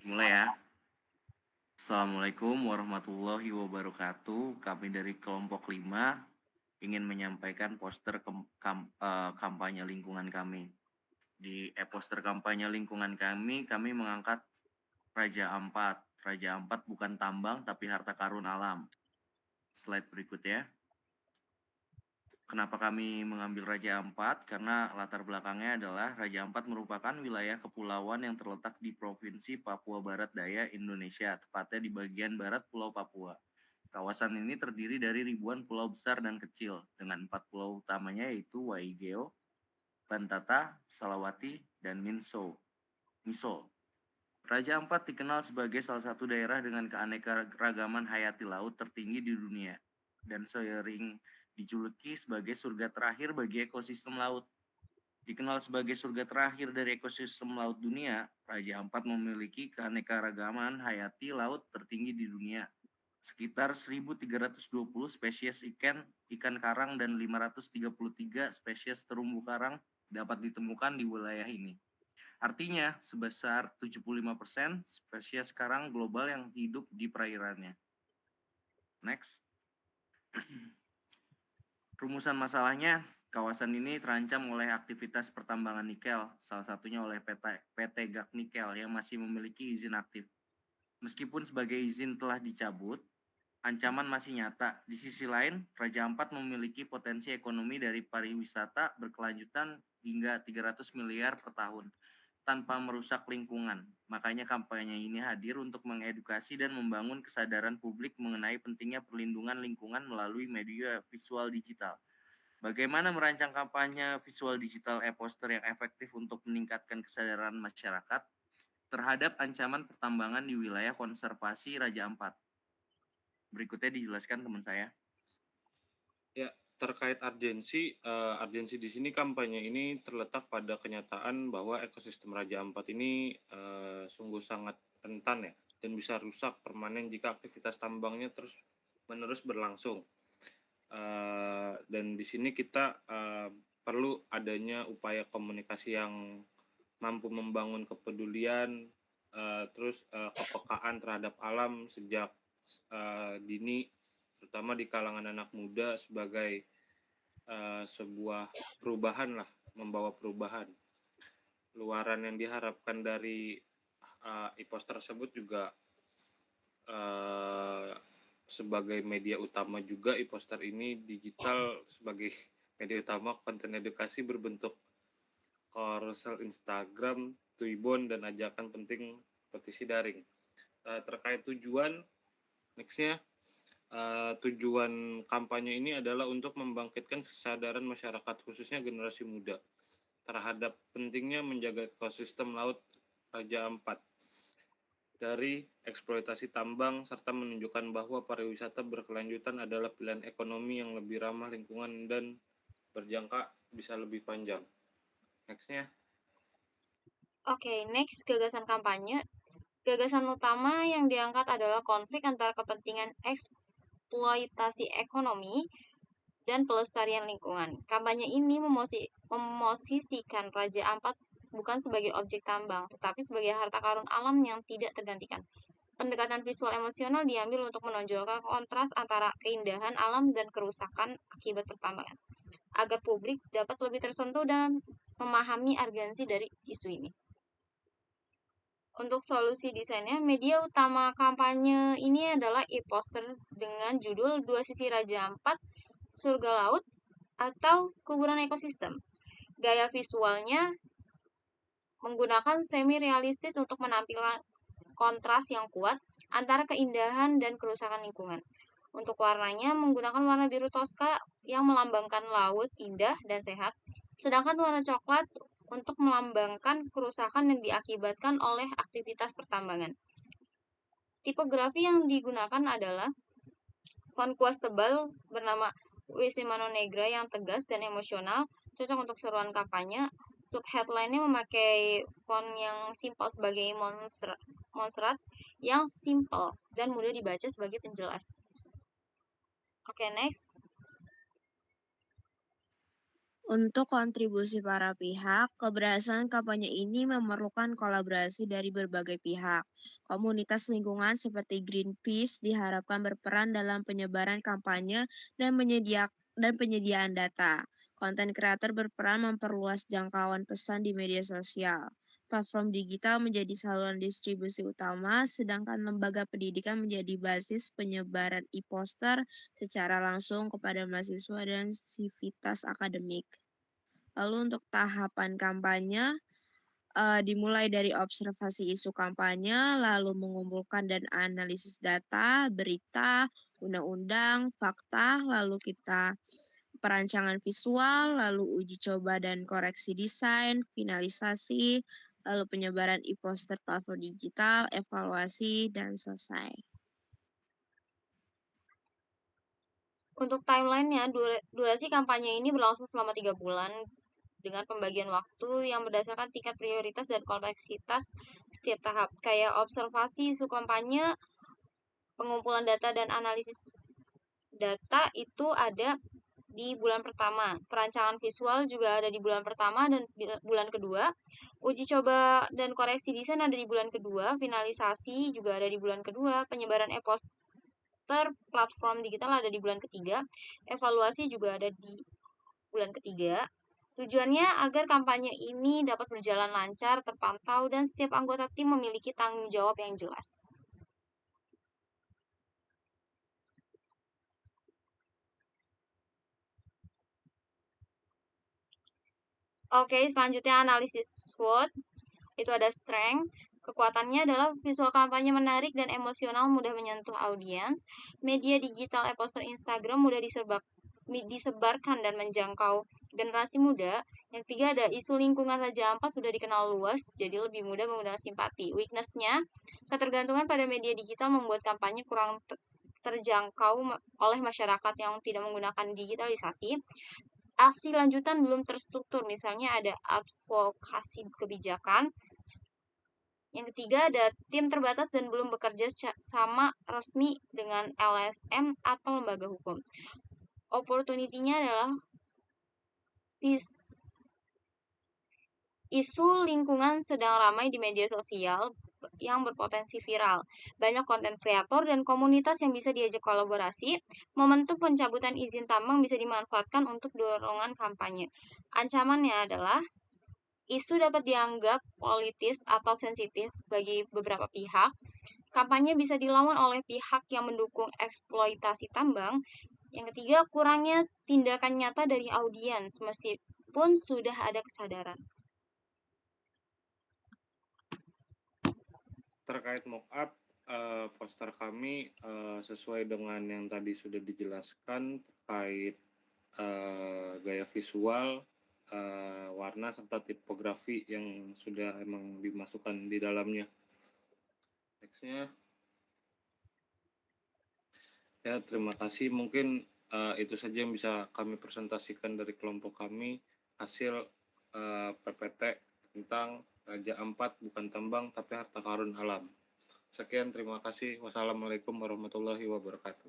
Mulai ya. Assalamualaikum warahmatullahi wabarakatuh. Kami dari kelompok 5 ingin menyampaikan poster kampanye lingkungan kami. Di poster kampanye lingkungan kami mengangkat Raja Ampat. Raja Ampat bukan tambang tapi harta karun alam. Slide berikutnya. Kenapa kami mengambil Raja Ampat? Karena latar belakangnya adalah Raja Ampat merupakan wilayah kepulauan yang terletak di Provinsi Papua Barat Daya, Indonesia, tepatnya di bagian barat Pulau Papua. Kawasan ini terdiri dari ribuan pulau besar dan kecil, dengan 4 pulau utamanya yaitu Waigeo, Bantata, Salawati, dan Miso. Raja Ampat dikenal sebagai salah satu daerah dengan keanekaragaman hayati laut tertinggi di dunia, dan seiring dijuluki sebagai surga terakhir bagi ekosistem laut. Dikenal sebagai surga terakhir dari ekosistem laut dunia, Raja Ampat memiliki keanekaragaman hayati laut tertinggi di dunia. Sekitar 1.320 spesies ikan karang dan 533 spesies terumbu karang dapat ditemukan di wilayah ini. Artinya, sebesar 75% spesies karang global yang hidup di perairannya. Next. Rumusan masalahnya, kawasan ini terancam oleh aktivitas pertambangan nikel, salah satunya oleh PT GAK Nikel yang masih memiliki izin aktif. Meskipun sebagai izin telah dicabut, ancaman masih nyata. Di sisi lain, Raja Ampat memiliki potensi ekonomi dari pariwisata berkelanjutan hingga 300 miliar per tahun tanpa merusak lingkungan. Makanya kampanye ini hadir untuk mengedukasi dan membangun kesadaran publik mengenai pentingnya perlindungan lingkungan melalui media visual digital. Bagaimana merancang kampanye visual digital e-poster yang efektif untuk meningkatkan kesadaran masyarakat terhadap ancaman pertambangan di wilayah konservasi Raja Ampat. Berikutnya dijelaskan teman saya. Ya, terkait urgensi di sini kampanye ini terletak pada kenyataan bahwa ekosistem Raja Ampat ini sungguh sangat rentan ya, dan bisa rusak permanen jika aktivitas tambangnya terus-menerus berlangsung. Dan di sini kita perlu adanya upaya komunikasi yang mampu membangun kepedulian, kepekaan terhadap alam sejak dini, terutama di kalangan anak muda sebagai sebuah perubahan lah, membawa perubahan. Luaran yang diharapkan dari e-post tersebut juga sebagai media utama juga e-poster ini digital sebagai media utama konten edukasi berbentuk carousel Instagram, Twibbon, dan ajakan penting petisi daring. Terkait tujuan, nextnya tujuan kampanye ini adalah untuk membangkitkan kesadaran masyarakat khususnya generasi muda terhadap pentingnya menjaga ekosistem laut Raja Ampat dari eksploitasi tambang serta menunjukkan bahwa pariwisata berkelanjutan adalah pilihan ekonomi yang lebih ramah lingkungan dan berjangka bisa lebih panjang. Nextnya. Oke, next gagasan kampanye. Gagasan utama yang diangkat adalah konflik antara kepentingan eksploitasi ekonomi dan pelestarian lingkungan. Kampanye ini memosisikan Raja Ampat bukan sebagai objek tambang, tetapi sebagai harta karun alam yang tidak tergantikan. Pendekatan visual emosional diambil untuk menonjolkan kontras antara keindahan alam dan kerusakan akibat pertambangan, agar publik dapat lebih tersentuh dan memahami urgensi dari isu ini. Untuk solusi desainnya, media utama kampanye ini adalah e-poster dengan judul Dua Sisi Raja Ampat, Surga Laut, atau Kuburan Ekosistem. Gaya visualnya menggunakan semi-realistis untuk menampilkan kontras yang kuat antara keindahan dan kerusakan lingkungan. Untuk warnanya menggunakan warna biru toska yang melambangkan laut indah dan sehat, sedangkan warna coklat untuk melambangkan kerusakan yang diakibatkan oleh aktivitas pertambangan. Tipografi yang digunakan adalah font kuas tebal bernama WC Mano Negra yang tegas dan emosional, cocok untuk seruan kampanye. Subheadline-nya memakai font yang simpel sebagai monstrat yang simpel dan mudah dibaca sebagai penjelas. Oke, next. Untuk kontribusi para pihak, keberhasilan kampanye ini memerlukan kolaborasi dari berbagai pihak. Komunitas lingkungan seperti Greenpeace diharapkan berperan dalam penyebaran kampanye dan penyediaan data. Konten kreator berperan memperluas jangkauan pesan di media sosial. Platform digital menjadi saluran distribusi utama, sedangkan lembaga pendidikan menjadi basis penyebaran e-poster secara langsung kepada mahasiswa dan sivitas akademik. Lalu untuk tahapan kampanye, dimulai dari observasi isu kampanye, lalu mengumpulkan dan analisis data, berita, undang-undang, fakta, lalu kita perancangan visual, lalu uji coba dan koreksi desain, finalisasi, lalu penyebaran e-poster platform digital, evaluasi, dan selesai. Untuk timelinenya, durasi kampanye ini berlangsung selama 3 bulan dengan pembagian waktu yang berdasarkan tingkat prioritas dan kompleksitas setiap tahap. Kayak observasi isu kampanye, pengumpulan data dan analisis data itu ada di bulan pertama. Perancangan visual juga ada di bulan pertama dan bulan kedua. Uji coba dan koreksi desain ada di bulan kedua. Finalisasi juga ada di bulan kedua. Penyebaran e-poster platform digital ada di bulan ketiga. Evaluasi juga ada di bulan ketiga. Tujuannya agar kampanye ini dapat berjalan lancar, terpantau, dan setiap anggota tim memiliki tanggung jawab yang jelas. Oke, selanjutnya analisis SWOT. Itu ada strength. Kekuatannya adalah visual kampanye menarik dan emosional, mudah menyentuh audiens. Media digital e-poster Instagram mudah disebarkan dan menjangkau generasi muda. Yang ketiga ada isu lingkungan Raja Ampat sudah dikenal luas, jadi lebih mudah mengundang simpati. Weakness-nya, ketergantungan pada media digital membuat kampanye kurang terjangkau oleh masyarakat yang tidak menggunakan digitalisasi. Aksi lanjutan belum terstruktur, misalnya ada advokasi kebijakan. Yang ketiga ada tim terbatas dan belum bekerja sama resmi dengan LSM atau lembaga hukum. Opportunity-nya adalah isu lingkungan sedang ramai di media sosial yang berpotensi viral. Banyak konten kreator dan komunitas yang bisa diajak kolaborasi. Momentum pencabutan izin tambang bisa dimanfaatkan untuk dorongan kampanye. Ancamannya adalah isu dapat dianggap politis atau sensitif bagi beberapa pihak. Kampanye bisa dilawan oleh pihak yang mendukung eksploitasi tambang. Yang ketiga, kurangnya tindakan nyata dari audiens meskipun sudah ada kesadaran. Terkait mock-up, poster kami sesuai dengan yang tadi sudah dijelaskan terkait gaya visual, warna serta tipografi yang sudah emang dimasukkan di dalamnya. Nextnya, ya terima kasih. Mungkin itu saja yang bisa kami presentasikan dari kelompok kami, hasil PPT tentang Raja Ampat bukan tambang tapi harta karun alam. Sekian, terima kasih. Wassalamualaikum warahmatullahi wabarakatuh.